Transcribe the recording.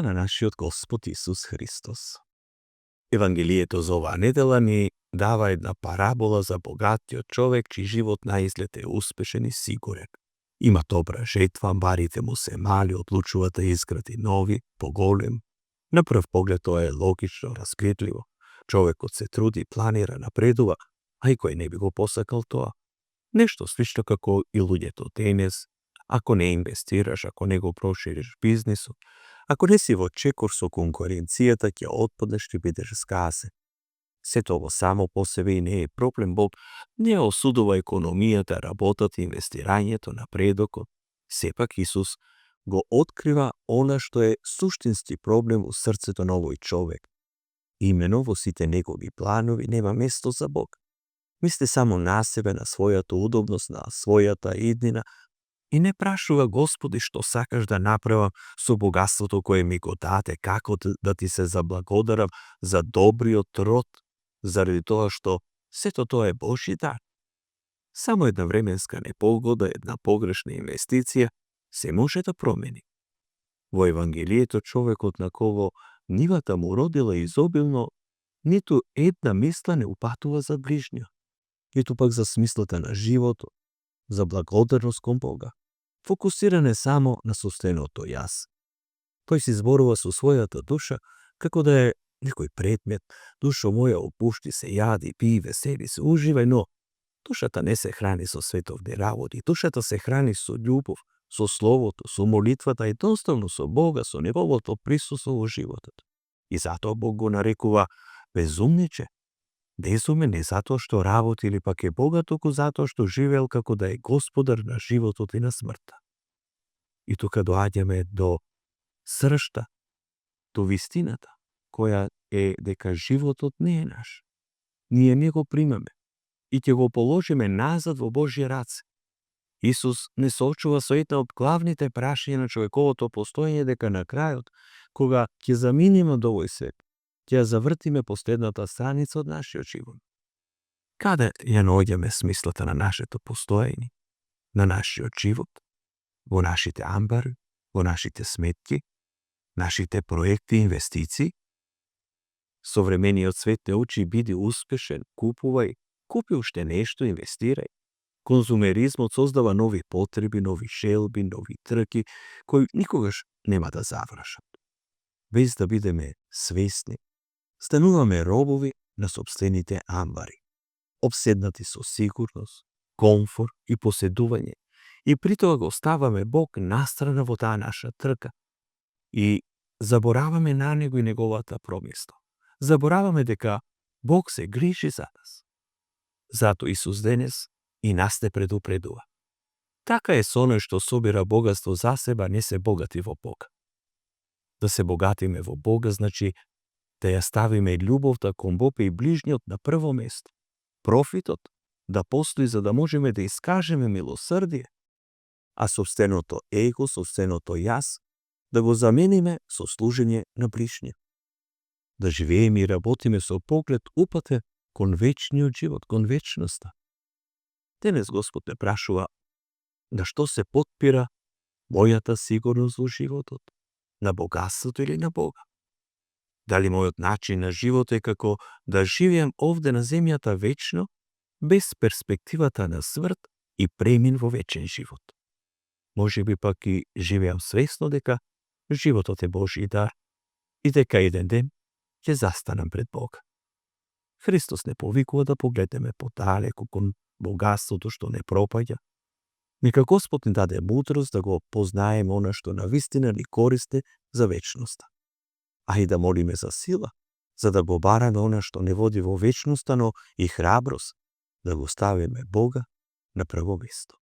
слава на нашиот Господ Исус Христос. Евангелието за оваа недела ни дава една парабола за богатиот човек, чиј живот наизглед е успешен и сигурен. Има добра жетва, барите му се мали, одлучува да изгради нови, поголем. На прв поглед тоа е логично, разгледливо. Човекот се труди, планира, напредува, а и кој не би го посакал тоа. Нешто слично како и луѓето денес. Ако не инвестираш, ако не го прошириш бизнисот, ако не си во чекор со конкуренцијата, ќе отпаднеш, ќе бидеш згазен. Сето ово само по себе и не е проблем. Бог не осудува економијата, работата, инвестирањето, напредокот. Сепак Исус го открива она што е суштински проблем во срцето на овој човек. Имено во сите негови планови нема место за Бог. Мисли само на себе, на својата удобност, на својата иднина, и не прашува: Господи, што сакаш да направам со богатството кое ми го даде, како да ти се заблагодарам за добриот род, заради тоа што сето тоа е Божји дар. Само една временска непогода, една погрешна инвестиција се може да промени. Во Евангелието човекот на кого нивата му родила изобилно, ниту една мисла не упатува за ближниот, ниту пак за смислата на животот, за благодарност кон Бога. Фокусиран е само на собственото јас. Тој си зборува со својата душа како да е некој предмет. Душо моја, опушти се, јади, пи, весели се, уживај, но душата не се храни со световни работи. Душата се храни со љубов, со словото, со молитвата, едноставно со Бога, со неговото присуство во животот. И затоа Бог го нарекува безумниче. Безумен не затоа што работи или пак е богат, туку затоа што живеел како да е господар на животот и на смртта. И тука доаѓаме до сршта, до вистината, која е дека животот не е наш. Ние не го примаме и ќе го положиме назад во Божји раце. Исус не соочува со една од главните прашања на човековото постоење, дека на крајот, кога ќе заминеме од овој свет, ќе ја завртиме последната страница од нашиот живот. Каде ја наоѓаме смислата на нашето постоење, на нашиот живот? Во нашите амбари, во нашите сметки, нашите проекти и инвестиции? Современиот свет те учи: биди успешен, купувај, купи уште нешто, инвестирај. Конзумеризмот создава нови потреби, нови желби, нови трки, кои никогаш нема да завршат. Без да бидеме свесни, стануваме робови на сопствените амбари, обседнати со сигурност, комфорт и поседување, и притоа го оставаме Бог настрана во таа наша трка и забораваме на Него и Неговата промисла. Забораваме дека Бог се грижи за нас. Зато Исус денес и нас те предупредува. Така е со оној што собира богатство за себе, не се богати во Бога. Да се богатиме во Бога значи да ја ставиме љубовта кон Бог и ближниот на прво место. Профитот да постои за да можеме да искажеме милосрдие, а собственото его, собственото јас, да го замениме со служење на ближниот. Да живееме и работиме со поглед упатен кон вечниот живот, кон вечноста. Денес Господ те прашува: на што се потпира мојата сигурност во животот? На богатството или на Бога? Дали мојот начин на живот е како да живеам овде на земјата вечно, без перспективата на смрт и премин во вечен живот? Може би пак и живеам свесно дека животот е Божји дар и дека еден ден ќе застанам пред Бога. Христос не повикува да погледнеме подалеку кон богатството што не пропаѓа. Нека Господ ни даде мудрост да го познаеме она што навистина ни користи за вечноста. А и да молиме за сила, за да го бараме она што не води во вечноста, но и храброст да го ставиме Бога на прво место.